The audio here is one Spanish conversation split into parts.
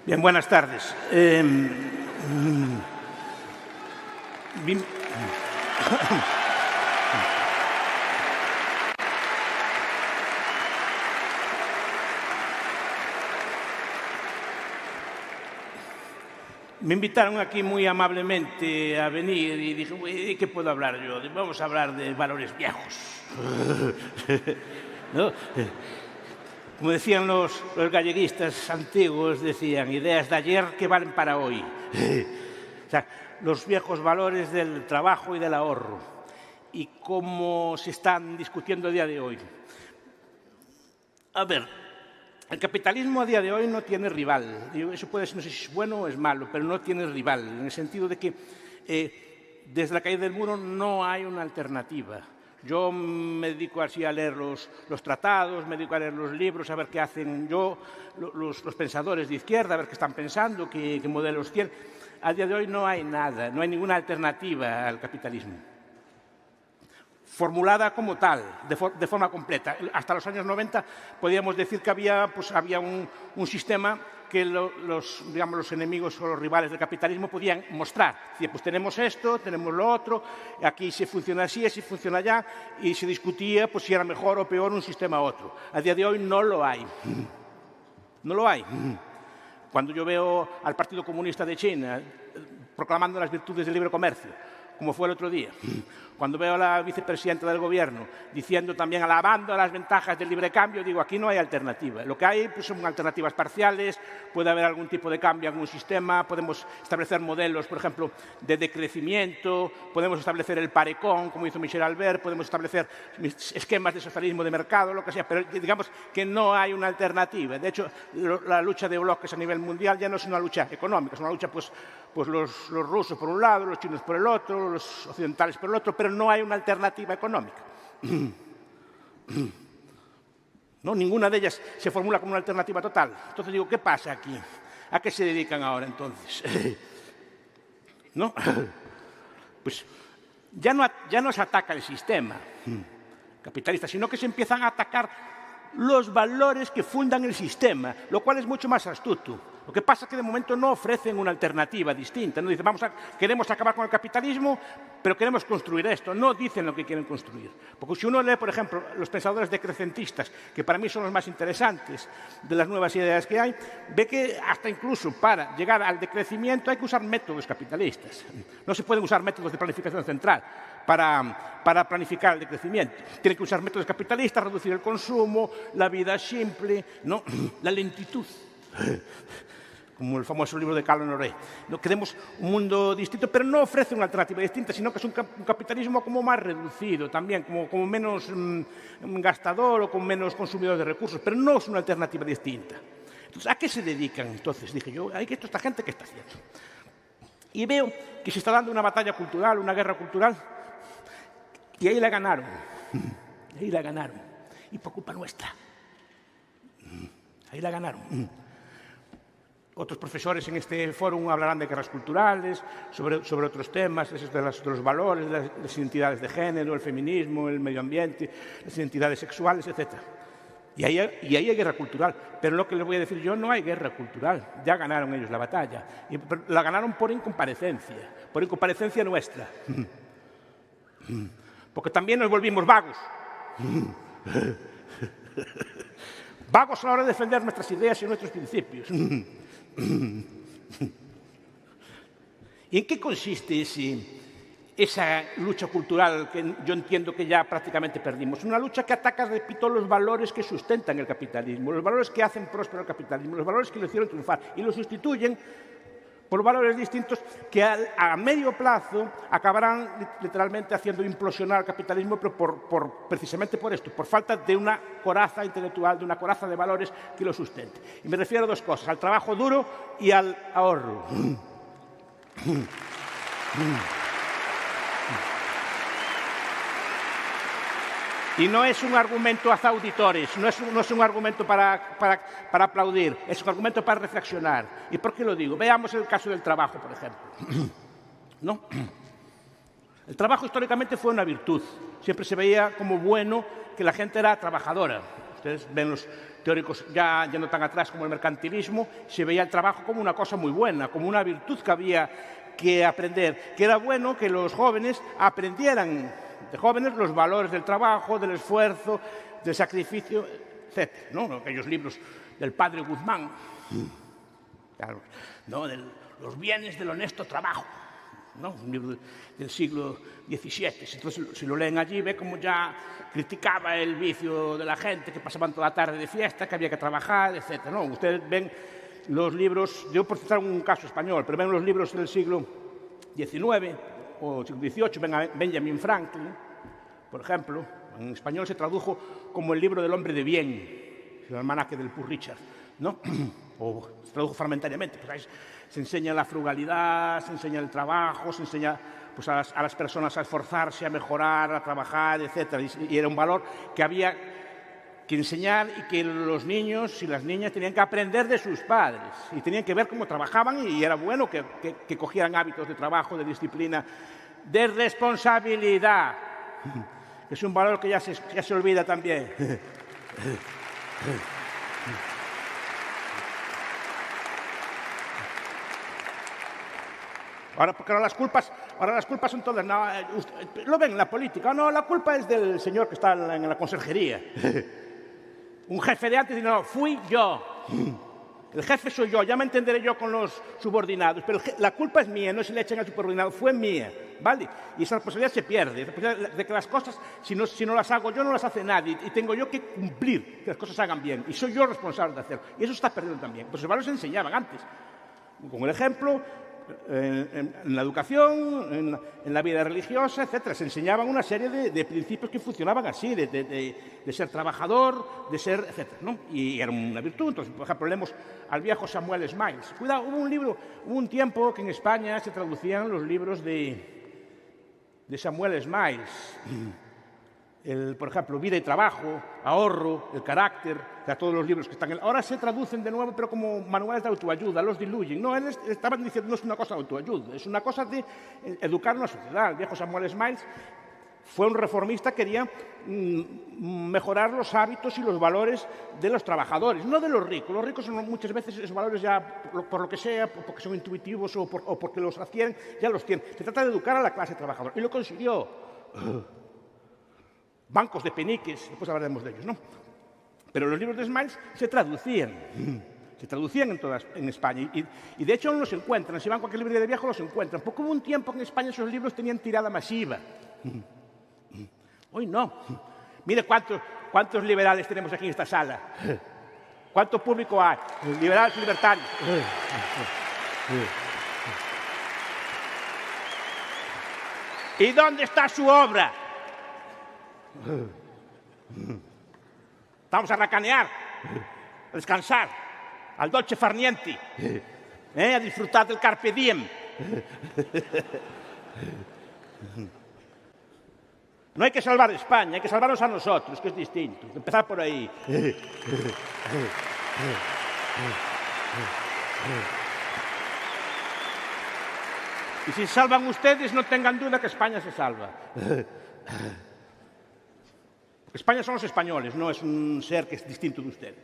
Bien, buenas tardes. Me invitaron aquí muy amablemente a venir y dije, ¿de qué puedo hablar yo? Vamos a hablar de valores viejos. ¿No? Como decían los galleguistas antiguos, decían, ideas de ayer que valen para hoy. O sea, los viejos valores del trabajo y del ahorro y cómo se están discutiendo a día de hoy. A ver, el capitalismo a día de hoy no tiene rival. Eso puede ser, no sé si es bueno o es malo, pero no tiene rival, en el sentido de que desde la caída del muro no hay una alternativa. Yo me dedico así a leer los tratados, me dedico a leer los libros, a ver qué hacen los pensadores de izquierda, a ver qué están pensando, qué modelos tienen. A día de hoy no hay nada, no hay ninguna alternativa al capitalismo formulada como tal, de forma completa. Hasta los años 90 podíamos decir que había un sistema que los enemigos o los rivales del capitalismo podían mostrar. Decía, pues tenemos esto, tenemos lo otro, aquí se funciona así, así funciona allá, y se discutía pues, si era mejor o peor un sistema u otro. A día de hoy no lo hay. No lo hay. Cuando yo veo al Partido Comunista de China proclamando las virtudes del libre comercio, como fue el otro día, cuando veo a la vicepresidenta del Gobierno diciendo también, alabando las ventajas del libre cambio, digo, aquí no hay alternativa. Lo que hay pues, son alternativas parciales, puede haber algún tipo de cambio en algún sistema, podemos establecer modelos, por ejemplo, de decrecimiento, podemos establecer el parecón, como hizo Michel Albert, podemos establecer esquemas de socialismo de mercado, lo que sea, pero digamos que no hay una alternativa. De hecho, la lucha de bloques a nivel mundial ya no es una lucha económica, es una lucha pues los rusos por un lado, los chinos por el otro, los occidentales por el otro, pero no hay una alternativa económica. No, ninguna de ellas se formula como una alternativa total. Entonces digo, ¿qué pasa aquí? ¿A qué se dedican ahora entonces? ¿No? Pues ya no se ataca el sistema capitalista, sino que se empiezan a atacar los valores que fundan el sistema, lo cual es mucho más astuto. Lo que pasa es que de momento no ofrecen una alternativa distinta. No dicen, queremos acabar con el capitalismo, pero queremos construir esto. No dicen lo que quieren construir. Porque si uno lee, por ejemplo, los pensadores decrecentistas, que para mí son los más interesantes de las nuevas ideas que hay, ve que hasta incluso para llegar al decrecimiento hay que usar métodos capitalistas. No se pueden usar métodos de planificación central para planificar el decrecimiento. Tiene que usar métodos capitalistas, reducir el consumo, la vida simple, ¿no? La lentitud. Como el famoso libro de Carlo Honoré. No queremos un mundo distinto, pero no ofrece una alternativa distinta, sino que es un capitalismo como más reducido también, como menos gastador o con menos consumidor de recursos, pero no es una alternativa distinta. Entonces, ¿a qué se dedican? Entonces, dije yo, ¿esta gente qué está haciendo? Y veo que se está dando una batalla cultural, una guerra cultural, y ahí la ganaron. Ahí la ganaron. Y por culpa nuestra. Ahí la ganaron. Otros profesores en este foro hablarán de guerras culturales, sobre otros temas, de los valores, de las identidades de género, el feminismo, el medio ambiente, las identidades sexuales, etc. Y ahí hay guerra cultural. Pero lo que les voy a decir yo, no hay guerra cultural. Ya ganaron ellos la batalla. Y la ganaron por incomparecencia nuestra. Porque también nos volvimos vagos. Vagos a la hora de defender nuestras ideas y nuestros principios. ¿Y en qué consiste esa lucha cultural que yo entiendo que ya prácticamente perdimos? Una lucha que ataca, repito, los valores que sustentan el capitalismo, los valores que hacen próspero el capitalismo, los valores que lo hicieron triunfar y lo sustituyen por valores distintos que a medio plazo acabarán literalmente haciendo implosionar el capitalismo, pero precisamente por esto, por falta de una coraza intelectual, de una coraza de valores que lo sustente. Y me refiero a dos cosas, al trabajo duro y al ahorro. Y no es un argumento a auditores, no es un argumento para aplaudir, es un argumento para reflexionar. ¿Y por qué lo digo? Veamos el caso del trabajo, por ejemplo. ¿No? El trabajo históricamente fue una virtud. Siempre se veía como bueno que la gente era trabajadora. Ustedes ven los teóricos ya no tan atrás como el mercantilismo, se veía el trabajo como una cosa muy buena, como una virtud que había que aprender, que era bueno que los jóvenes aprendieran de jóvenes los valores del trabajo, del esfuerzo, del sacrificio, etc. ¿No? Aquellos libros del padre Guzmán, claro, ¿no? Los bienes del honesto trabajo, ¿no? Un libro del siglo XVII. Entonces, si lo leen allí, ve cómo ya criticaba el vicio de la gente, que pasaban toda la tarde de fiesta, que había que trabajar, etc. ¿No? Ustedes ven los libros, yo por citar un caso español, pero ven los libros del siglo XIX o siglo XVIII, ven a Benjamin Franklin, por ejemplo. En español se tradujo como el libro del hombre de bien, el almanaque del Poor Richard, ¿no? O se tradujo fragmentariamente. Pues ahí se enseña la frugalidad, se enseña el trabajo, se enseña pues, a las personas a esforzarse, a mejorar, a trabajar, etc. Y era un valor que había que enseñar y que los niños y las niñas tenían que aprender de sus padres y tenían que ver cómo trabajaban y era bueno que cogieran hábitos de trabajo, de disciplina, de responsabilidad, que es un valor que ya se olvida también. Porque ahora las culpas son todas. No, lo ven en la política. No, la culpa es del señor que está en la conserjería. Un jefe de antes dice, no, fui yo. El jefe soy yo, ya me entenderé yo con los subordinados, pero la culpa es mía, no se le echen al subordinado, fue mía, ¿vale? Y esa responsabilidad se pierde, la responsabilidad de que las cosas, si no las hago yo, no las hace nadie, y tengo yo que cumplir que las cosas se hagan bien, y soy yo responsable de hacerlo, y eso está perdiendo también. Pues los valores se enseñaban antes, con el ejemplo, en la educación, en la vida religiosa, etc. Se enseñaban una serie de principios que funcionaban así, de ser trabajador, de ser, etc. ¿no? Y era una virtud. Entonces, por ejemplo, leemos al viejo Samuel Smiles. Cuidado, hubo un tiempo que en España se traducían los libros de Samuel Smiles. Por ejemplo, Vida y Trabajo, Ahorro, El Carácter, todos los libros que están. Ahora se traducen de nuevo, pero como manuales de autoayuda, los diluyen. No, él estaban diciendo no es una cosa de autoayuda, es una cosa de educar a una sociedad. El viejo Samuel Smiles fue un reformista, quería mejorar los hábitos y los valores de los trabajadores, no de los ricos. Los ricos son muchas veces esos valores ya, por lo que sea, porque son intuitivos o porque los adquieren, ya los tienen. Se trata de educar a la clase trabajadora. Y lo consiguió. Bancos de peniques, después hablaremos de ellos, ¿no? Pero los libros de Smiles se traducían en España y de hecho no los encuentran. Si van a cualquier librería de viejo los encuentran, porque hubo un tiempo que en España esos libros tenían tirada masiva. Hoy no. Mire cuántos liberales tenemos aquí en esta sala. ¿Cuánto público hay? Liberales y libertarios. ¿Y dónde está su obra? Vamos a racanear, a descansar, al dolce far niente, a disfrutar del carpe diem. No hay que salvar España, hay que salvarnos a nosotros, que es distinto. Empezar por ahí. Y si salvan ustedes, no tengan duda que España se salva. España son los españoles, no es un ser que es distinto de ustedes.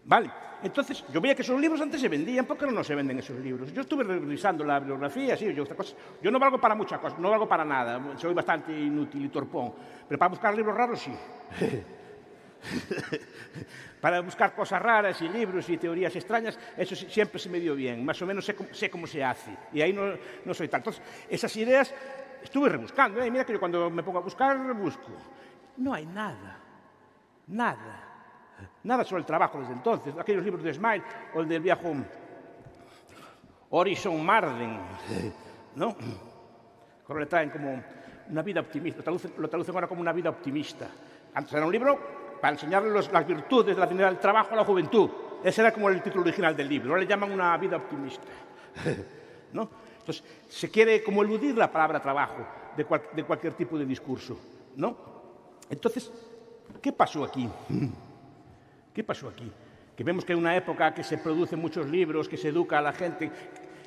Vale, entonces yo veía que esos libros antes se vendían. ¿Por qué no se venden esos libros? Yo estuve revisando la bibliografía, sí, yo no valgo para muchas cosas, no valgo para nada, soy bastante inútil y torpón, pero para buscar libros raros sí. Para buscar cosas raras y libros y teorías extrañas, eso siempre se me dio bien, más o menos sé cómo se hace, y ahí no soy tanto. Entonces, esas ideas estuve rebuscando, mira que yo cuando me pongo a buscar, rebusco. No hay nada sobre el trabajo desde entonces. Aquellos libros de Smile o el del viejo Horizon Marden, ¿no? Ahora le traen como una vida optimista, lo traducen ahora como una vida optimista. Antes era un libro para enseñarles las virtudes de la dignidad del trabajo a la juventud. Ese era como el título original del libro. Ahora le llaman una vida optimista, ¿no? Entonces, se quiere como eludir la palabra trabajo de cualquier tipo de discurso, ¿no? Entonces, ¿qué pasó aquí? ¿Qué pasó aquí? Que vemos que hay una época que se producen muchos libros, que se educa a la gente.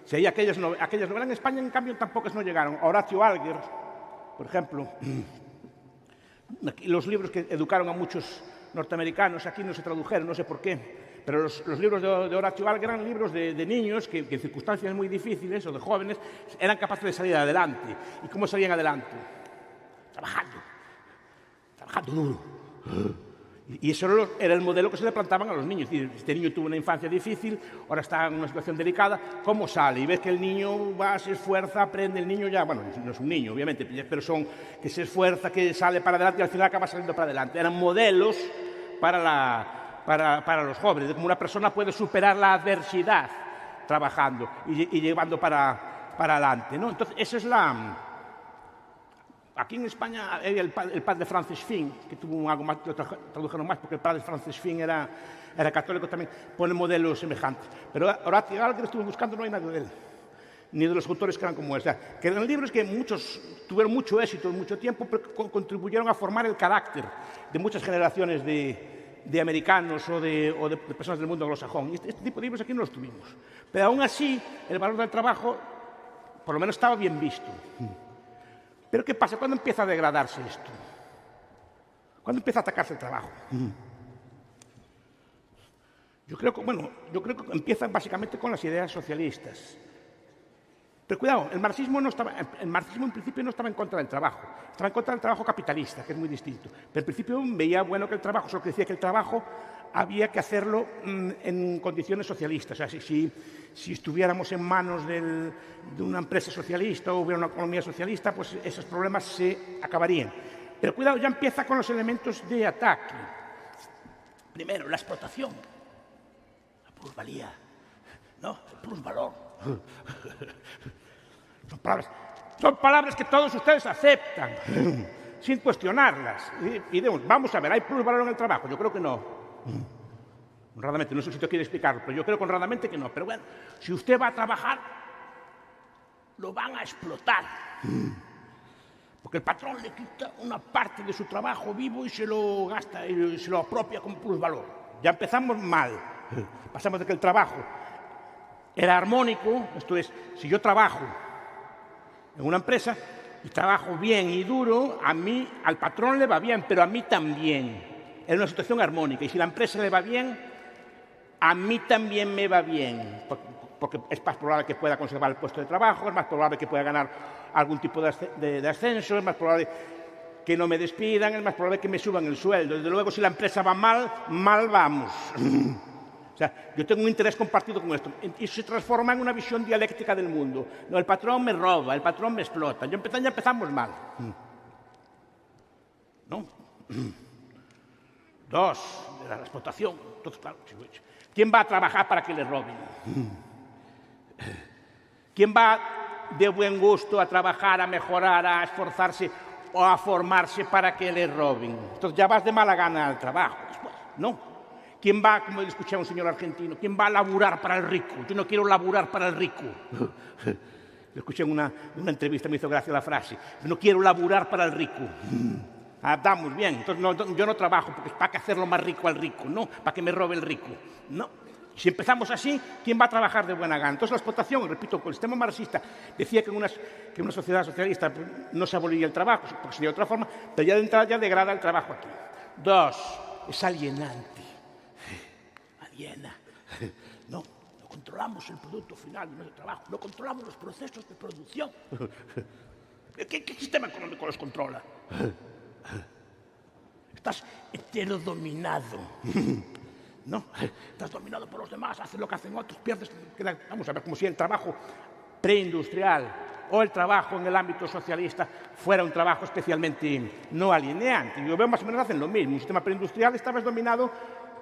Si hay aquellas novelas en España, en cambio, tampoco no llegaron. Horacio Alger, por ejemplo, Los libros que educaron a muchos norteamericanos aquí no se tradujeron, no sé por qué, pero los libros de Horacio Alger eran libros de niños que en circunstancias muy difíciles o de jóvenes eran capaces de salir adelante. ¿Y cómo salían adelante? Trabajando duro. Y eso era el modelo que se le plantaban a los niños. Es decir, este niño tuvo una infancia difícil, ahora está en una situación delicada, ¿cómo sale? Y ves que el niño va, se esfuerza, aprende, el niño ya, bueno, no es un niño, obviamente, pero son que se esfuerza, que sale para adelante y al final acaba saliendo para adelante. Eran modelos para los jóvenes, de cómo una persona puede superar la adversidad trabajando y llevando para adelante, ¿no? Entonces, esa es la... Aquí en España había el padre Francis Finn, que tuvo algo más, lo tradujeron más, porque el padre Francis Finn era católico también, pone modelos semejantes. Pero Horacio Alger estuve buscando, no hay nada de él, ni de los autores que eran como él. O sea, que eran libros que muchos tuvieron mucho éxito en mucho tiempo, pero contribuyeron a formar el carácter de muchas generaciones de americanos o de personas del mundo anglosajón. Y este tipo de libros aquí no los tuvimos. Pero aún así, el valor del trabajo, por lo menos, estaba bien visto. Pero ¿qué pasa? ¿Cuándo empieza a degradarse esto? ¿Cuándo empieza a atacarse el trabajo? Yo creo que empieza básicamente con las ideas socialistas. Pero cuidado, el marxismo en principio no estaba en contra del trabajo. Estaba en contra del trabajo capitalista, que es muy distinto. Pero en principio veía bueno que el trabajo, solo que decía que el trabajo había que hacerlo en condiciones socialistas. O sea, si estuviéramos en manos de una empresa socialista o hubiera una economía socialista, pues esos problemas se acabarían. Pero cuidado, ya empieza con los elementos de ataque. Primero, la explotación, la plusvalía, ¿no? El plusvalor. Son palabras que todos ustedes aceptan, sin cuestionarlas. Y vamos a ver, ¿hay plusvalor en el trabajo? Yo creo que no. Honradamente, no sé si usted quiere explicarlo, pero yo creo honradamente que no. Pero bueno, si usted va a trabajar, lo van a explotar. Porque el patrón le quita una parte de su trabajo vivo y se lo gasta y se lo apropia como plusvalor. Ya empezamos mal. Pasamos de que el trabajo era armónico, esto es, si yo trabajo en una empresa y trabajo bien y duro, al patrón le va bien, pero a mí también. Es una situación armónica. Y si la empresa le va bien, a mí también me va bien. Porque es más probable que pueda conservar el puesto de trabajo, es más probable que pueda ganar algún tipo de ascenso, es más probable que no me despidan, es más probable que me suban el sueldo. Desde luego, si la empresa va mal, mal vamos. O sea, yo tengo un interés compartido con esto. Y se transforma en una visión dialéctica del mundo. No, el patrón me roba, el patrón me explota. Ya empezamos mal. ¿No? Dos, la explotación. Entonces, claro, ¿quién va a trabajar para que le roben? ¿Quién va de buen gusto a trabajar, a mejorar, a esforzarse o a formarse para que le roben? Entonces ya vas de mala gana al trabajo. Después, no. ¿Quién va, como escuché a un señor argentino, quién va a laburar para el rico? Yo no quiero laburar para el rico. Lo escuché en una entrevista, me hizo gracia la frase. No quiero laburar para el rico. Adaptamos bien. Entonces yo no trabajo porque es para que hacerlo más rico al rico, no, para que me robe el rico. No. Si empezamos así, ¿quién va a trabajar de buena gana? Entonces la explotación, repito, con el sistema marxista decía que en una sociedad socialista no se aboliría el trabajo, porque sería de otra forma, pero ya de entrada ya degrada el trabajo aquí. Dos, es alienante. Aliena. No controlamos el producto final de nuestro trabajo, no controlamos los procesos de producción. ¿Qué sistema económico los controla? Estás heterodominado. ¿No? Estás dominado por los demás, haces lo que hacen otros, pierdes. Vamos a ver, como si el trabajo preindustrial o el trabajo en el ámbito socialista fuera un trabajo especialmente no alienante. Yo veo más o menos hacen lo mismo. Un sistema preindustrial estaba dominado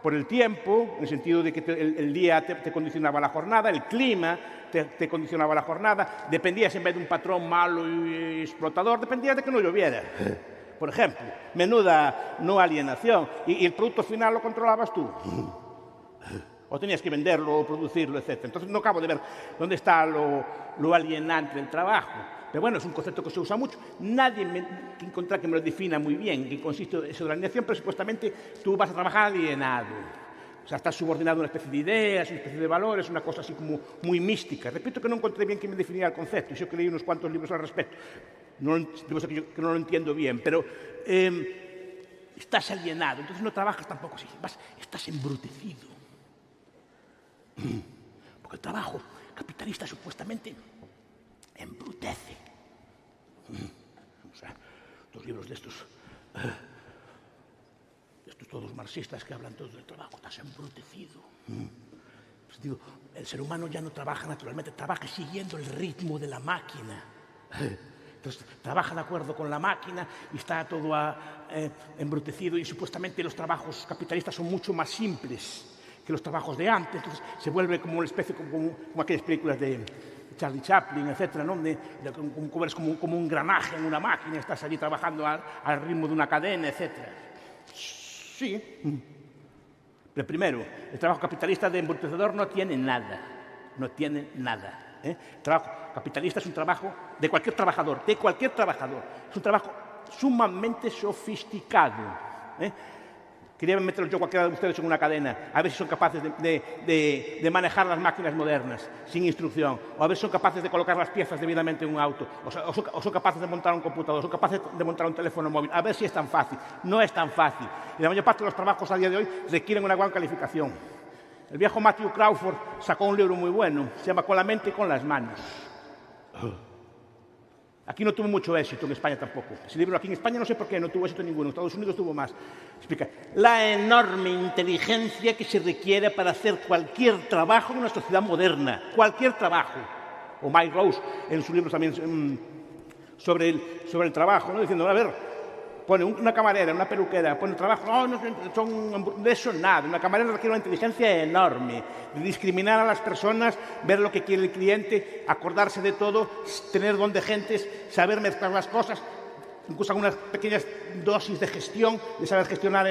por el tiempo, en el sentido de que el día te condicionaba la jornada, el clima te condicionaba la jornada, dependías en vez de un patrón malo y explotador, dependías de que no lloviera. Por ejemplo, menuda no alienación. Y el producto final lo controlabas tú. O tenías que venderlo o producirlo, etc. Entonces no acabo de ver dónde está lo alienante del trabajo. Pero bueno, es un concepto que se usa mucho. Nadie que encontrar que me lo defina muy bien, en qué consiste eso de la alienación, pero supuestamente tú vas a trabajar alienado. O sea, estás subordinado a una especie de ideas, una especie de valores, una cosa así como muy mística. Repito que no encontré bien quién me definía el concepto. Yo que leí unos cuantos libros al respecto. Debo ser que no lo entiendo bien, pero estás alienado, entonces no trabajas tampoco así, estás embrutecido. Porque el trabajo capitalista supuestamente embrutece. O sea, los libros de estos todos marxistas que hablan todos del trabajo, estás embrutecido. Pues digo, el ser humano ya no trabaja naturalmente, trabaja siguiendo el ritmo de la máquina. Entonces, trabaja de acuerdo con la máquina y está todo embrutecido, y supuestamente los trabajos capitalistas son mucho más simples que los trabajos de antes. Entonces, se vuelve como una especie, como aquellas películas de Charlie Chaplin, etcétera, ¿no? Como eres como un engranaje en una máquina, estás allí trabajando al ritmo de una cadena, etcétera. Sí. Pero primero, el trabajo capitalista de embrutecedor no tiene nada. No tiene nada. El trabajo capitalista es un trabajo de cualquier trabajador, Es un trabajo sumamente sofisticado. Quería meterlos yo cualquiera de ustedes en una cadena, a ver si son capaces de manejar las máquinas modernas sin instrucción, o a ver si son capaces de colocar las piezas debidamente en un auto, o son capaces de montar un computador, son capaces de montar un teléfono móvil, a ver si es tan fácil. No es tan fácil. Y la mayor parte de los trabajos a día de hoy requieren una gran calificación. El viejo Matthew Crawford sacó un libro muy bueno, se llama Con la mente y con las manos. Aquí no tuvo mucho éxito, en España tampoco. Ese libro aquí en España no sé por qué, no tuvo éxito ninguno. En Estados Unidos tuvo más. Explica la enorme inteligencia que se requiere para hacer cualquier trabajo en una sociedad moderna. Cualquier trabajo. O Mike Rose, en sus libros también sobre el trabajo, ¿no? Diciendo, a ver, pone una camarera, una peluquera, pone trabajo, de eso nada. Una camarera requiere una inteligencia enorme, de discriminar a las personas, ver lo que quiere el cliente, acordarse de todo, tener don de gentes, saber mezclar las cosas, incluso algunas pequeñas dosis de gestión, de saber gestionar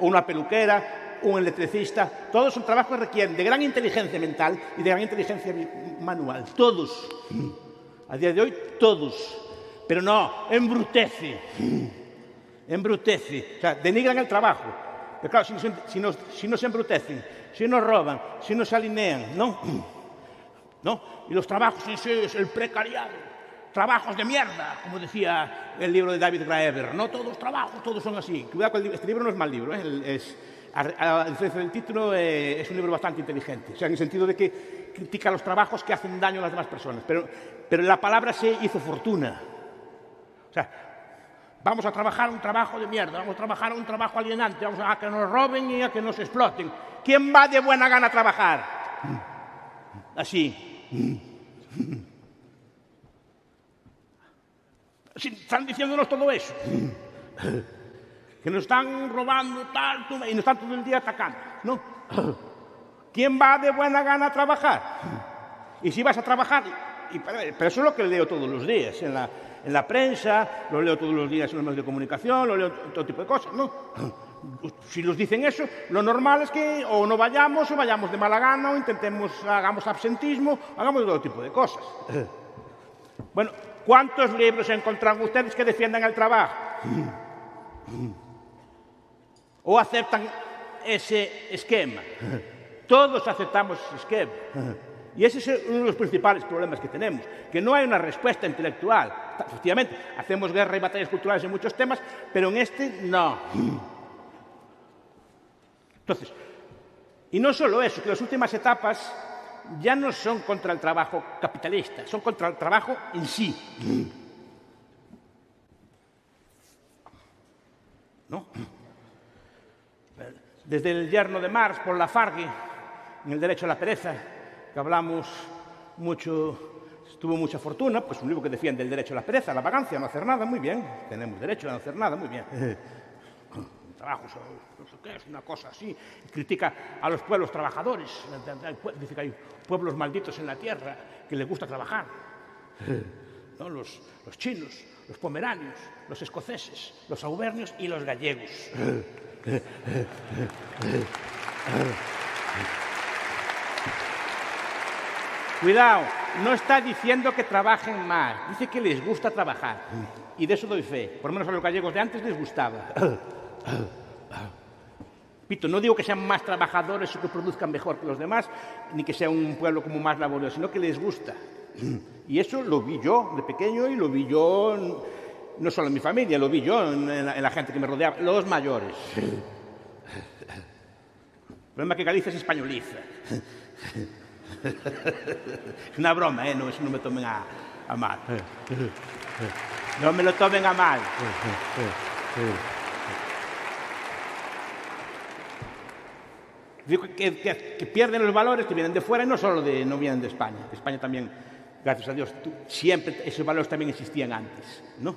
una peluquera, un electricista. Todos son trabajos que requieren de gran inteligencia mental y de gran inteligencia manual. Todos. A día de hoy, todos. Pero no, embrutece. O sea, denigran el trabajo. Pero claro, si no se embrutecen, si no roban, si no se alinean, ¿no? Y los trabajos en sí es el precariado. Trabajos de mierda, como decía el libro de David Graeber. No todos los trabajos, todos son así. Cuidado con este libro no es mal libro, a diferencia del título, es un libro bastante inteligente. O sea, en el sentido de que critica los trabajos que hacen daño a las demás personas. Pero la palabra se hizo fortuna. O sea, vamos a trabajar un trabajo de mierda, vamos a trabajar un trabajo alienante, vamos a que nos roben y a que nos exploten. ¿Quién va de buena gana a trabajar? Así. Están diciéndonos todo eso. Que nos están robando tal, y nos están todo el día atacando, ¿no? ¿Quién va de buena gana a trabajar? Y si vas a trabajar, pero eso es lo que leo todos los días en la prensa, lo leo todos los días en los medios de comunicación, lo leo todo tipo de cosas, ¿no? Si nos dicen eso, lo normal es que o no vayamos, o vayamos de mala gana, o hagamos absentismo, hagamos todo tipo de cosas. Bueno, ¿cuántos libros encontrarán ustedes que defiendan el trabajo? ¿O aceptan ese esquema? Todos aceptamos ese esquema. Y ese es uno de los principales problemas que tenemos, que no hay una respuesta intelectual. Efectivamente, hacemos guerra y batallas culturales en muchos temas, pero en este no. Entonces, y no solo eso, que las últimas etapas ya no son contra el trabajo capitalista, son contra el trabajo en sí. ¿No? Desde el yerno de Marx, por Lafargue, en El derecho a la pereza, que hablamos mucho, tuvo mucha fortuna, pues un libro que defiende el derecho a la pereza, a la vagancia, a no hacer nada, muy bien, tenemos derecho a no hacer nada, muy bien. El trabajo, no sé qué, es una cosa así, critica a los pueblos trabajadores, dice que hay pueblos malditos en la tierra que les gusta trabajar, ¿no? Los chinos, los pomeranios, los escoceses, los auvernios y los gallegos. Cuidado, no está diciendo que trabajen más, dice que les gusta trabajar. Y de eso doy fe, por lo menos a los gallegos de antes les gustaba. Pito, no digo que sean más trabajadores o que produzcan mejor que los demás, ni que sea un pueblo como más laborioso, sino que les gusta. Y eso lo vi yo de pequeño y lo vi yo no solo en mi familia, lo vi yo en la gente que me rodeaba, los mayores. El problema es que Galicia se españoliza. Es una broma, no, eso no me tomen a mal. No me lo tomen a mal. Digo que pierden los valores que vienen de fuera y no solo no vienen de España. De España también, gracias a Dios, siempre esos valores también existían antes, ¿no?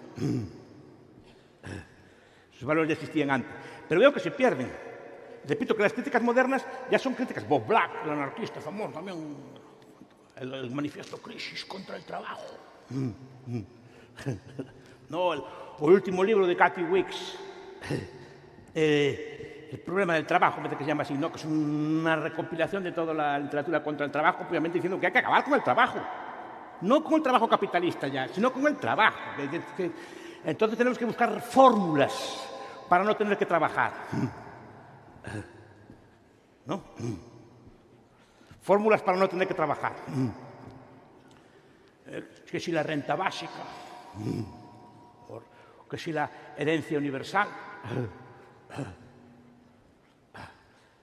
Esos valores ya existían antes. Pero veo que se pierden. Repito que las críticas modernas ya son críticas. Bob Black, el anarquista famoso, también el manifiesto Crisis contra el trabajo. No, el último libro de Kathy Wicks, El problema del trabajo, me parece que se llama así, ¿no? Que es una recopilación de toda la literatura contra el trabajo, obviamente diciendo que hay que acabar con el trabajo. No con el trabajo capitalista ya, sino con el trabajo. Entonces tenemos que buscar fórmulas para no tener que trabajar. ¿No? Fórmulas para no tener que trabajar. Que si la renta básica, que si la herencia universal,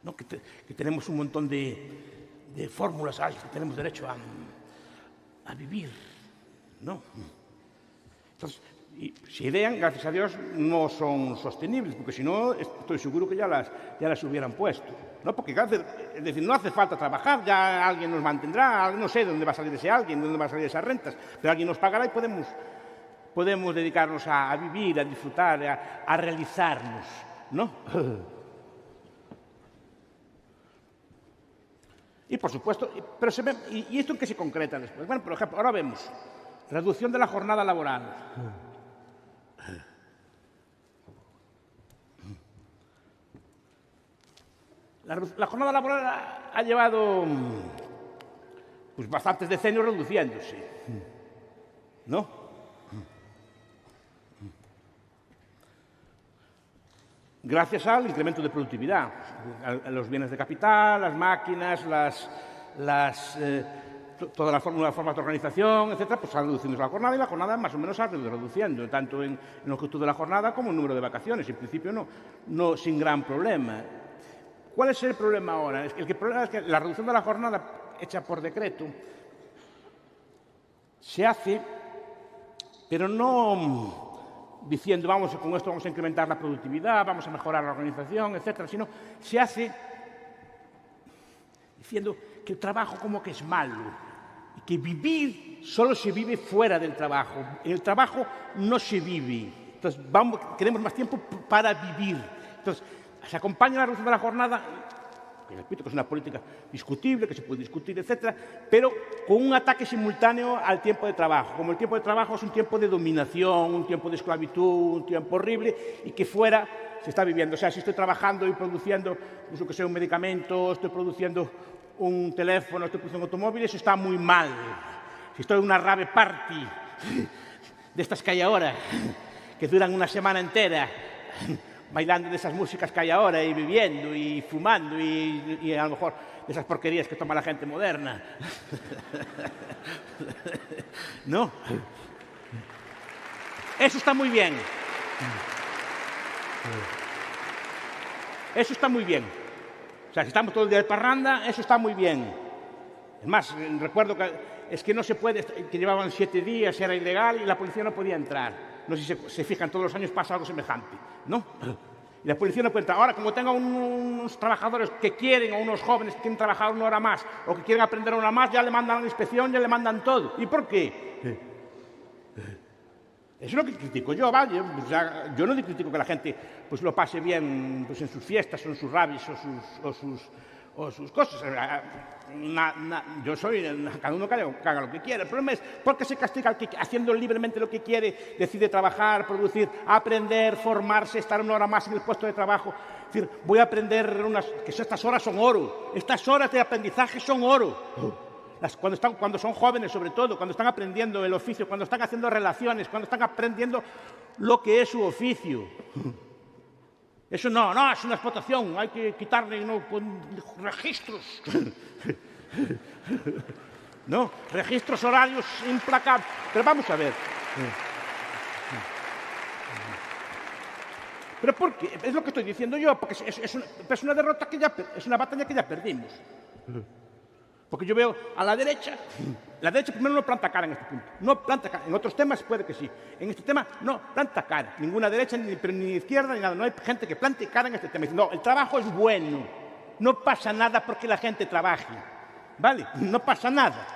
¿no? Que tenemos un montón de fórmulas, que tenemos derecho a vivir, ¿no? Entonces, si idean, gracias a Dios, no son sostenibles, porque si no, estoy seguro que ya las hubieran puesto, ¿no? Porque, es decir, no hace falta trabajar, ya alguien nos mantendrá, no sé de dónde va a salir ese alguien, de dónde van a salir esas rentas, pero alguien nos pagará y podemos dedicarnos a vivir, a disfrutar, a realizarnos, ¿no? Y, por supuesto, pero se ve, ¿y esto en qué se concreta después? Bueno, por ejemplo, ahora vemos reducción de la jornada laboral. La jornada laboral ha llevado pues, bastantes decenios reduciéndose, ¿no? Gracias al incremento de productividad, a los bienes de capital, las máquinas, todas las formas de organización, etcétera, pues ha reducido la jornada y la jornada más o menos ha ido reduciendo, tanto en longitud de la jornada como en número de vacaciones. En principio no sin gran problema. ¿Cuál es el problema ahora? El problema es que la reducción de la jornada hecha por decreto se hace, pero no diciendo con esto vamos a incrementar la productividad, vamos a mejorar la organización, etcétera, sino se hace diciendo que el trabajo como que es malo y que vivir solo se vive fuera del trabajo. En el trabajo no se vive. Entonces queremos más tiempo para vivir. Entonces se acompaña la reducción de la jornada, que repito que es una política discutible, que se puede discutir, etcétera, pero con un ataque simultáneo al tiempo de trabajo. Como el tiempo de trabajo es un tiempo de dominación, un tiempo de esclavitud, un tiempo horrible, y que fuera se está viviendo. O sea, si estoy trabajando y produciendo, incluso que sea un medicamento, estoy produciendo un teléfono, estoy produciendo un automóvil, eso está muy mal. Si estoy en una rave party, de estas que hay ahora, que duran una semana entera, bailando de esas músicas que hay ahora y viviendo y fumando y a lo mejor de esas porquerías que toma la gente moderna. ¿No? Eso está muy bien. Eso está muy bien. O sea, si estamos todo el día de parranda, eso está muy bien. Es más, recuerdo que no se puede, que llevaban 7 días, era ilegal y la policía no podía entrar. No sé si se fijan, todos los años pasa algo semejante, ¿no? Y la policía no puede entrar. Ahora, como tenga unos trabajadores que quieren, o unos jóvenes que quieren trabajar 1 hora más, o que quieren aprender 1 hora más, ya le mandan a la inspección, ya le mandan todo. ¿Y por qué? Eso es lo que critico yo, ¿vale? Yo no critico que la gente pues, lo pase bien pues, en sus fiestas, o en sus ravis, o sus cosas. Yo soy, cada uno que haga lo que quiera. El problema es por qué se castiga al que haciendo libremente lo que quiere, decide trabajar, producir, aprender, formarse, estar 1 hora más en el puesto de trabajo. Es decir, voy a aprender que estas horas son oro. Estas horas de aprendizaje son oro. Cuando son jóvenes, sobre todo, cuando están aprendiendo el oficio, cuando están haciendo relaciones, cuando están aprendiendo lo que es su oficio. Eso no, es una explotación, hay que quitarle registros. No, registros horarios implacables. Pero vamos a ver. ¿Pero por qué? Es lo que estoy diciendo yo, porque es una derrota que es una batalla que ya perdimos. Porque yo veo a la derecha primero no planta cara en este punto, no planta cara. En otros temas puede que sí, en este tema no planta cara, ninguna derecha, ni izquierda, ni nada, no hay gente que plante cara en este tema. No, el trabajo es bueno, no pasa nada porque la gente trabaje, ¿vale? No pasa nada.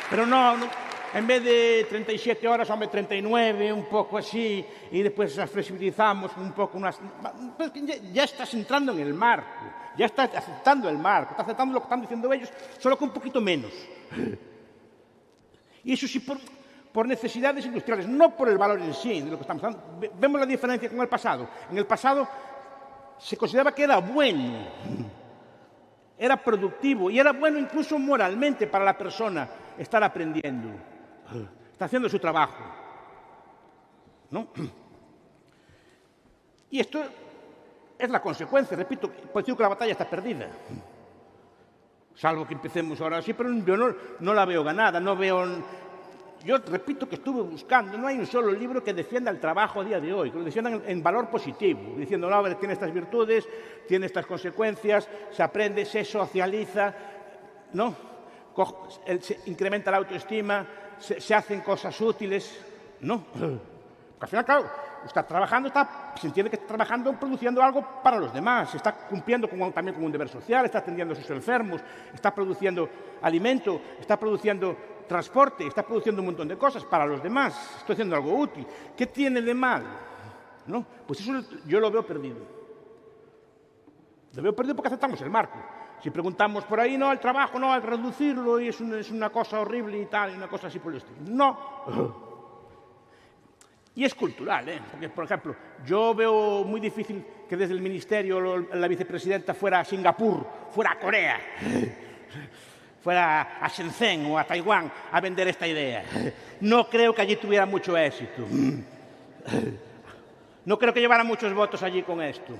Pero no, en vez de 37 horas, hombre, 39, un poco así, y después las flexibilizamos un poco. Pues ya estás entrando en el marco, ya estás aceptando el marco, estás aceptando lo que están diciendo ellos, solo que un poquito menos. Y eso sí por necesidades industriales, no por el valor en sí de lo que estamos hablando. Vemos la diferencia con el pasado. En el pasado se consideraba que era bueno, era productivo y era bueno incluso moralmente para la persona estar aprendiendo. Está haciendo su trabajo, ¿no? Y esto es la consecuencia, repito, por decir que la batalla está perdida. Salvo que empecemos ahora así, pero yo no la veo ganada, no veo... Yo repito que estuve buscando, no hay un solo libro que defienda el trabajo a día de hoy, que lo defiendan en valor positivo, diciendo, no, tiene estas virtudes, tiene estas consecuencias, se aprende, se socializa, ¿no? Se incrementa la autoestima, se hacen cosas útiles, ¿no? Porque al final, claro, está trabajando, se entiende que está trabajando produciendo algo para los demás, está cumpliendo también con un deber social, está atendiendo a sus enfermos, está produciendo alimento, está produciendo transporte, está produciendo un montón de cosas para los demás, estoy haciendo algo útil. ¿Qué tiene de mal? ¿No? Pues eso yo lo veo perdido. Lo veo perdido porque aceptamos el marco. Si preguntamos por ahí, no, el trabajo, no, al reducirlo y es una cosa horrible y tal, y una cosa así por el estilo. No. Y es cultural, ¿eh? Porque, por ejemplo, yo veo muy difícil que desde el ministerio la vicepresidenta fuera a Singapur, fuera a Corea, fuera a Shenzhen o a Taiwán a vender esta idea. No creo que allí tuviera mucho éxito. No creo que llevara muchos votos allí con esto.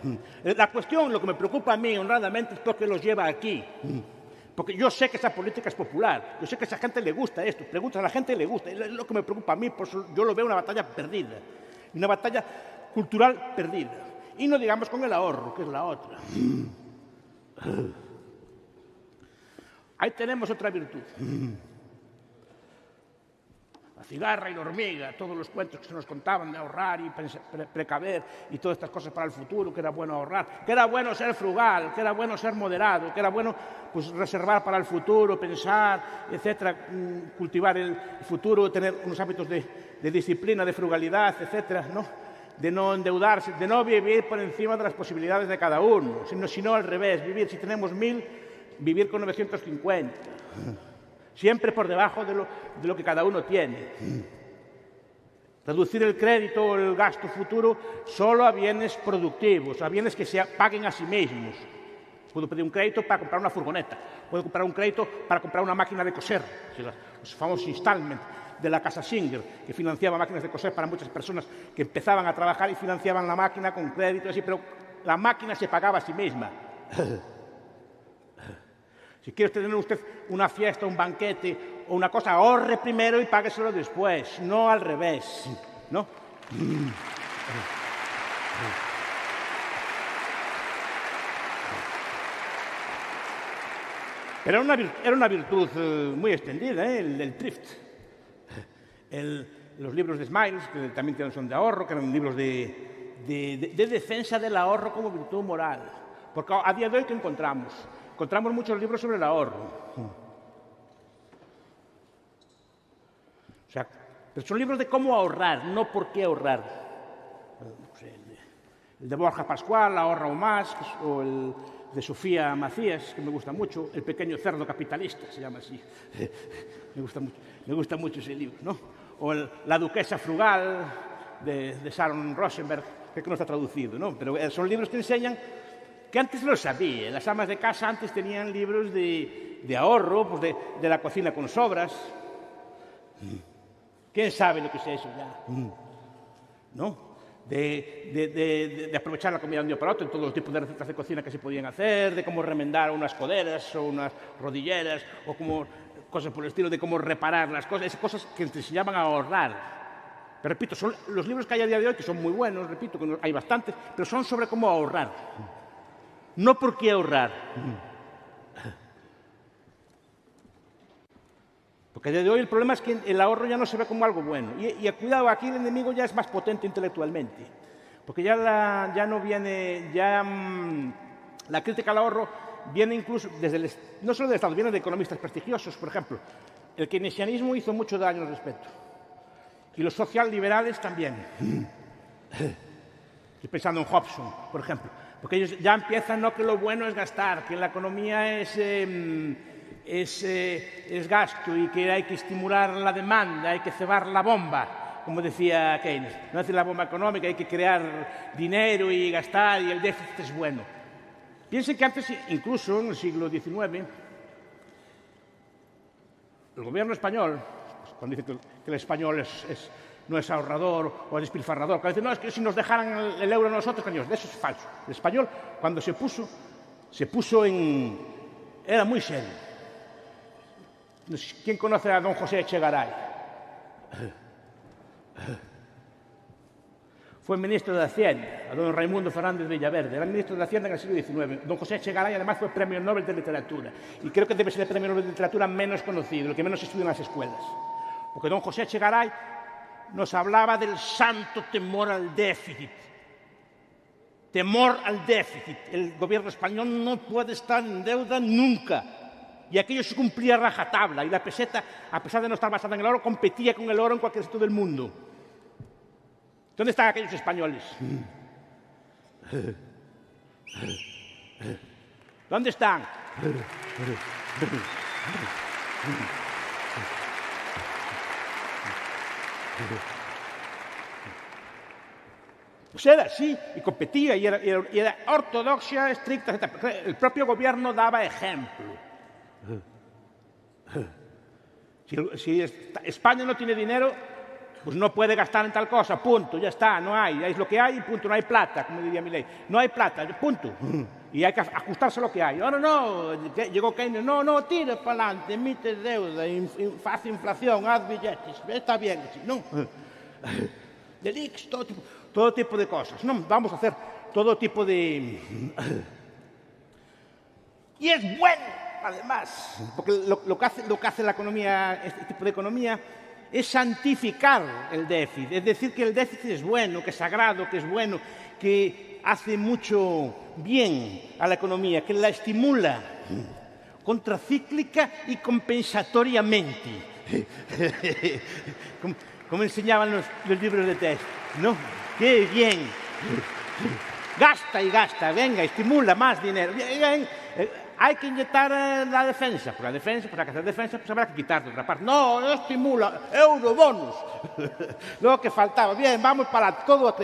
La cuestión, lo que me preocupa a mí, honradamente, es por qué los lleva aquí. Porque yo sé que esa política es popular, yo sé que a esa gente le gusta esto, preguntas a la gente le gusta, es lo que me preocupa a mí, por eso yo lo veo una batalla perdida, una batalla cultural perdida. Y no digamos con el ahorro, que es la otra. Ahí tenemos otra virtud. La cigarra y la hormiga, todos los cuentos que se nos contaban de ahorrar y precaver y todas estas cosas para el futuro, que era bueno ahorrar, que era bueno ser frugal, que era bueno ser moderado, que era bueno pues reservar para el futuro, pensar, etcétera, cultivar el futuro, tener unos hábitos de disciplina, de frugalidad, etcétera, ¿no? De no endeudarse, de no vivir por encima de las posibilidades de cada uno, sino al revés, si tenemos 1000, vivir con 950. Siempre por debajo de lo que cada uno tiene. Reducir el crédito o el gasto futuro solo a bienes productivos, a bienes que se paguen a sí mismos. Puedo pedir un crédito para comprar una furgoneta, puedo comprar un crédito para comprar una máquina de coser, los famosos installment de la Casa Singer, que financiaba máquinas de coser para muchas personas que empezaban a trabajar y financiaban la máquina con crédito, así, pero la máquina se pagaba a sí misma. Si quiere tener usted una fiesta, un banquete o una cosa, ahorre primero y págueselo después, no al revés, ¿no? Pero era una virtud muy extendida, el thrift. Los libros de Smiles, que también son de ahorro, que eran libros de defensa del ahorro como virtud moral. Porque a día de hoy, ¿qué encontramos? Encontramos muchos libros sobre el ahorro. O sea, pero son libros de cómo ahorrar, no por qué ahorrar. El de Borja Pascual, Ahorra o Más, o el de Sofía Macías, que me gusta mucho, El pequeño cerdo capitalista, se llama así. Me gusta mucho ese libro, ¿no? O La duquesa frugal, de Sharon Rosenberg, que no está traducido, ¿no? Pero son libros que enseñan, que antes lo sabía, las amas de casa antes tenían libros de ahorro, pues de la cocina con sobras. ¿Quién sabe lo que es eso ya? ¿No? De aprovechar la comida de un día para otro, en todos los tipos de recetas de cocina que se podían hacer, de cómo remendar unas coderas o unas rodilleras, o cómo cosas por el estilo de cómo reparar las cosas, esas cosas que te enseñaban a ahorrar. Pero repito, son los libros que hay a día de hoy, que son muy buenos, repito, que hay bastantes, pero son sobre cómo ahorrar. No por qué ahorrar. Porque a día de hoy el problema es que el ahorro ya no se ve como algo bueno. Y cuidado, aquí el enemigo ya es más potente intelectualmente. Porque ya no viene, la crítica al ahorro viene incluso no solo del Estado, viene de economistas prestigiosos. Por ejemplo, el keynesianismo hizo mucho daño al respecto. Y los socialliberales también. Estoy pensando en Hobson, por ejemplo. Porque ellos ya empiezan, no, que lo bueno es gastar, que la economía es gasto y que hay que estimular la demanda, hay que cebar la bomba, como decía Keynes. No hacer la bomba económica, hay que crear dinero y gastar y el déficit es bueno. Piensen que antes, incluso en el siglo XIX, el gobierno español, cuando dice que el español no es ahorrador o es despilfarrador, cuando dice, no, es que si nos dejaran el euro a nosotros, coño, eso es falso. El español, cuando se puso era muy serio. ¿Quién conoce a don José Echegaray? Fue ministro de Hacienda, a don Raimundo Fernández Villaverde. Era ministro de Hacienda en el siglo XIX. Don José Echegaray, además, fue premio Nobel de Literatura. Y creo que debe ser el premio Nobel de Literatura menos conocido, el que menos se estudia en las escuelas. Porque don José Echegaray nos hablaba del santo temor al déficit. Temor al déficit. El gobierno español no puede estar en deuda nunca. Y aquello se cumplía a rajatabla. Y la peseta, a pesar de no estar basada en el oro, competía con el oro en cualquier sitio del mundo. ¿Dónde están aquellos españoles? ¿Dónde están? Pues era así, y competía, y era ortodoxia estricta, etc. El propio gobierno daba ejemplo. Si España no tiene dinero, pues no puede gastar en tal cosa, punto, ya está, no hay, es lo que hay, punto, no hay plata, como diría Milei, no hay plata, punto, y hay que ajustarse a lo que hay. Ahora no, llegó Keynes, no, tire para adelante, emite deuda, haz inflación, haz billetes, está bien, no, delix, todo tipo de cosas, no, vamos a hacer todo tipo de... Y es bueno, además, porque lo que hace la economía, este tipo de economía, es santificar el déficit, es decir, que el déficit es bueno, que es sagrado, que es bueno, que hace mucho bien a la economía, que la estimula contracíclica y compensatoriamente, como enseñaban los libros de texto, ¿no? ¡Qué bien! Gasta y gasta, venga, estimula más dinero. Bien, hay que inyectar la defensa. Por la defensa, para hacer defensa, pues habrá que quitar de otra parte. No estimula, eurobonus. Lo que faltaba. Bien, vamos para todo a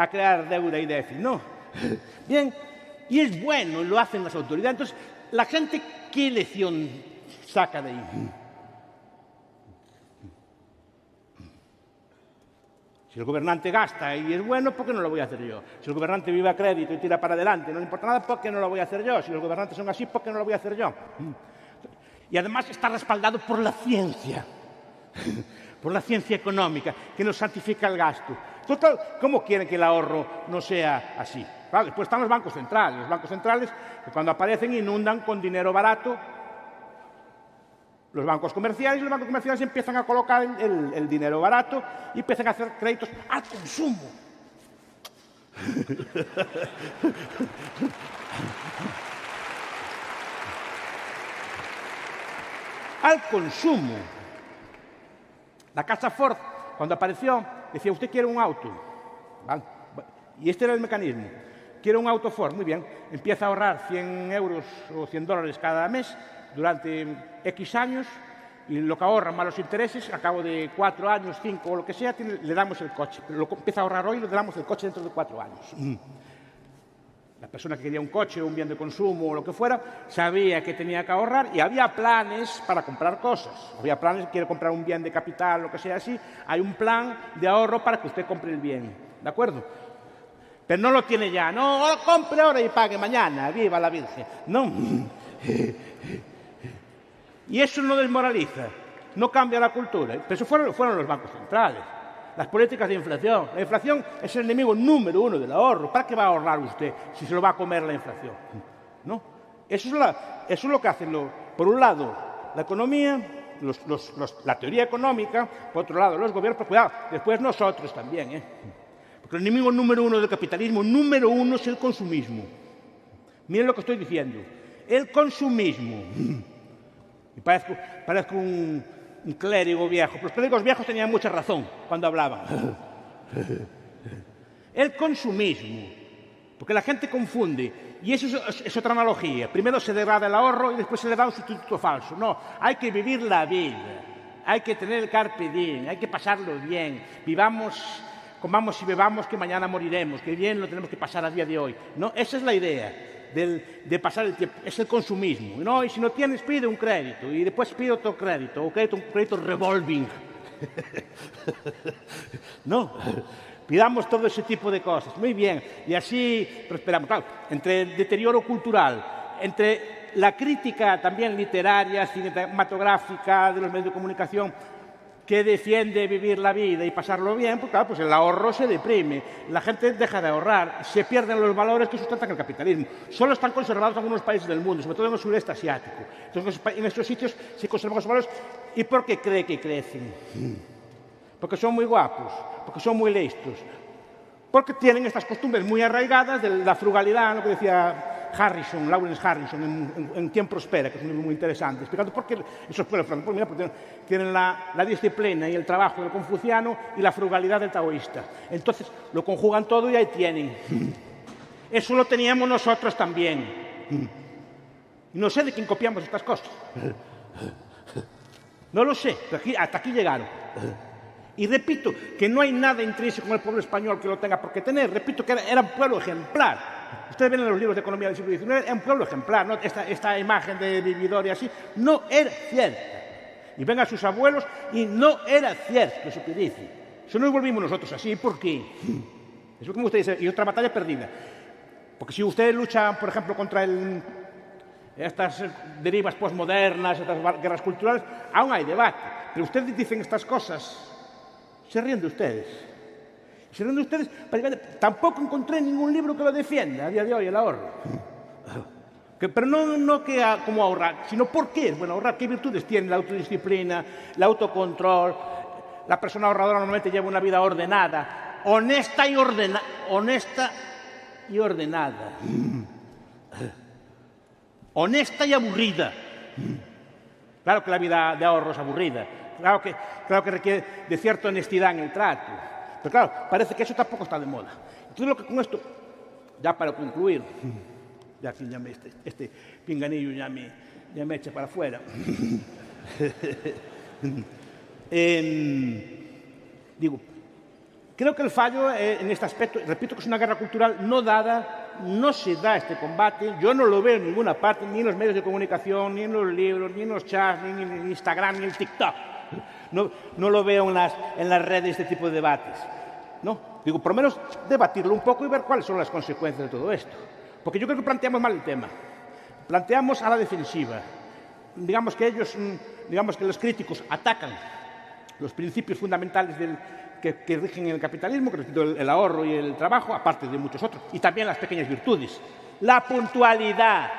crear deuda y déficit. No. Bien, y es bueno, lo hacen las autoridades. Entonces, la gente, ¿qué lección saca de ahí? Si el gobernante gasta y es bueno, ¿por qué no lo voy a hacer yo? Si el gobernante vive a crédito y tira para adelante, no le importa nada, ¿por qué no lo voy a hacer yo? Si los gobernantes son así, ¿por qué no lo voy a hacer yo? Y además está respaldado por la ciencia, por la ciencia económica, que nos santifica el gasto. Total, ¿cómo quieren que el ahorro no sea así? Claro, después están los bancos centrales. Los bancos centrales, que cuando aparecen, inundan con dinero barato los bancos comerciales, y los bancos comerciales empiezan a colocar el dinero barato y empiezan a hacer créditos al consumo. Al consumo. La casa Ford, cuando apareció, decía, usted quiere un auto. ¿Vale? Y este era el mecanismo. Quiere un auto Ford, muy bien. Empieza a ahorrar 100 euros o 100 dólares cada mes durante X años, y lo que ahorra más los intereses, a cabo de 4 años, 5 o lo que sea, le damos el coche. Pero lo empieza a ahorrar hoy y le damos el coche dentro de 4 años. La persona que quería un coche o un bien de consumo o lo que fuera, sabía que tenía que ahorrar y había planes para comprar cosas. Había planes, quiere comprar un bien de capital, lo que sea así, hay un plan de ahorro para que usted compre el bien. ¿De acuerdo? Pero no lo tiene ya. No, lo compre ahora y pague mañana. ¡Viva la Virgen! No. Y eso no desmoraliza, no cambia la cultura. Pero eso fueron los bancos centrales, las políticas de inflación. La inflación es el enemigo número uno del ahorro. ¿Para qué va a ahorrar usted si se lo va a comer la inflación? ¿No? Eso es lo que hacen, por un lado, la economía, la teoría económica, por otro lado, los gobiernos, pero cuidado, después nosotros también, Porque el enemigo número uno del capitalismo, número uno, es el consumismo. Miren lo que estoy diciendo. El consumismo. Y parezco un clérigo viejo, pero los clérigos viejos tenían mucha razón cuando hablaban. El consumismo. Porque la gente confunde. Y eso es otra analogía. Primero se degrada el ahorro y después se le da un sustituto falso. No, hay que vivir la vida. Hay que tener el carpe diem. Hay que pasarlo bien. Vivamos, comamos y bebamos, que mañana moriremos. Que bien lo tenemos que pasar a día de hoy. No, esa es la idea de pasar el tiempo. Es el consumismo. No, y si no tienes, pide un crédito. Y después pide otro crédito. O un crédito revolving. No. Pidamos todo ese tipo de cosas. Muy bien. Y así prosperamos. Claro, entre el deterioro cultural, entre la crítica también literaria, cinematográfica, de los medios de comunicación, que defiende vivir la vida y pasarlo bien, pues claro, pues el ahorro se deprime. La gente deja de ahorrar, se pierden los valores que sustentan el capitalismo. Solo están conservados en algunos países del mundo, sobre todo en el sureste asiático. Entonces, en estos sitios se conservan los valores. ¿Y por qué cree que crecen? Porque son muy guapos, porque son muy listos, porque tienen estas costumbres muy arraigadas de la frugalidad, lo que decía Lawrence Harrison, en Quién prospera, que es un libro muy interesante, explicando por qué esos pueblos franceses, porque tienen la disciplina y el trabajo del confuciano y la frugalidad del taoísta. Entonces lo conjugan todo y ahí tienen. Eso lo teníamos nosotros también. Y no sé de quién copiamos estas cosas. No lo sé, pero hasta aquí llegaron. Y repito que no hay nada intrínseco en el pueblo español que lo tenga por qué tener. Repito que era un pueblo ejemplar. Ustedes ven en los libros de economía del siglo XIX, era un pueblo ejemplar. ¿No? Esta imagen de vividor y así no era cierta. Y ven a sus abuelos y no era cierto eso que dice. Eso nos volvimos nosotros así. ¿Por qué? Eso como usted dice, y otra batalla perdida. Porque si ustedes luchan, por ejemplo, contra estas derivas postmodernas, estas guerras culturales, aún hay debate. Pero ustedes dicen estas cosas. Se ríen de ustedes. Se ríen de ustedes. Tampoco encontré ningún libro que lo defienda a día de hoy, el ahorro. Pero no que como ahorrar, sino por qué es bueno ahorrar, qué virtudes tiene la autodisciplina, el autocontrol. La persona ahorradora normalmente lleva una vida ordenada, honesta y ordenada. Honesta y aburrida. Claro que la vida de ahorro es aburrida. Claro que requiere de cierta honestidad en el trato. Pero claro, parece que eso tampoco está de moda. Entonces, lo que con esto, ya para concluir, ya que este pinganillo ya me echa para afuera. Digo, creo que el fallo en este aspecto, repito que es una guerra cultural no dada, no se da este combate, yo no lo veo en ninguna parte, ni en los medios de comunicación, ni en los libros, ni en los chats, ni en Instagram, ni en TikTok. No lo veo en las redes este tipo de debates. ¿No? Digo, por lo menos debatirlo un poco y ver cuáles son las consecuencias de todo esto. Porque yo creo que planteamos mal el tema. Planteamos a la defensiva. Digamos que los críticos atacan los principios fundamentales que rigen el capitalismo, que es el ahorro y el trabajo, aparte de muchos otros, y también las pequeñas virtudes. La puntualidad,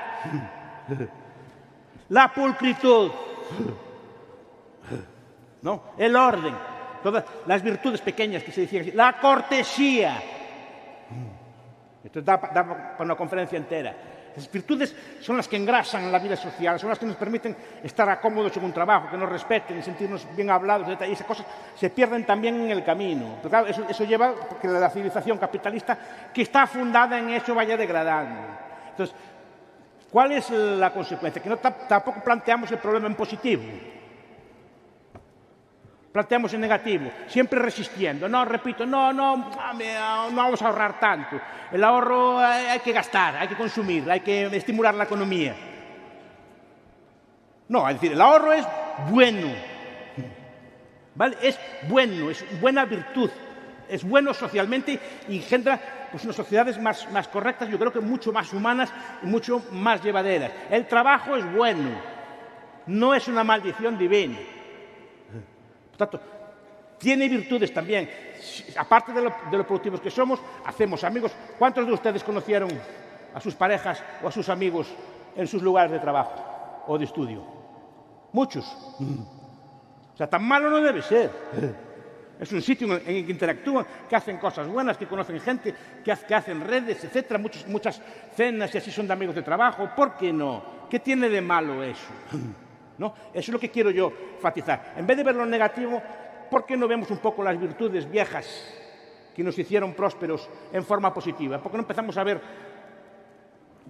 la pulcritud, ¿no? El orden, todas las virtudes pequeñas que se decían así, la cortesía. Esto da para una conferencia entera. Las virtudes son las que engrasan la vida social, son las que nos permiten estar cómodos en un trabajo, que nos respeten, sentirnos bien hablados, y esas cosas se pierden también en el camino. Pero claro, eso lleva a que la civilización capitalista, que está fundada en eso, vaya degradando. Entonces, ¿cuál es la consecuencia? Que tampoco planteamos el problema en positivo. Planteamos en negativo, siempre resistiendo. No, repito, no vamos a ahorrar tanto. El ahorro hay que gastar, hay que consumir, hay que estimular la economía. No, es decir, el ahorro es bueno. ¿Vale? Es bueno, es buena virtud. Es bueno socialmente y engendra pues, unas sociedades más correctas, yo creo que mucho más humanas y mucho más llevaderas. El trabajo es bueno. No es una maldición divina. Por tanto, tiene virtudes también. Aparte de lo productivos que somos, hacemos amigos. ¿Cuántos de ustedes conocieron a sus parejas o a sus amigos en sus lugares de trabajo o de estudio? Muchos. O sea, tan malo no debe ser. Es un sitio en el que interactúan, que hacen cosas buenas, que conocen gente, que hacen redes, etcétera, muchas cenas y así son de amigos de trabajo. ¿Por qué no? ¿Qué tiene de malo eso? ¿No? Eso es lo que quiero yo enfatizar. En vez de ver lo negativo, ¿por qué no vemos un poco las virtudes viejas que nos hicieron prósperos en forma positiva? ¿Por qué no empezamos a ver,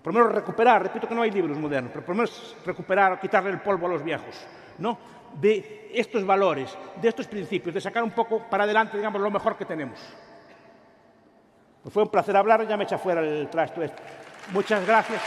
por lo menos recuperar, repito que no hay libros modernos, pero por lo menos recuperar o quitarle el polvo a los viejos, ¿no? De estos valores, de estos principios, de sacar un poco para adelante, digamos, lo mejor que tenemos. Pues fue un placer hablar, ya me echa fuera el trasto este. Muchas gracias.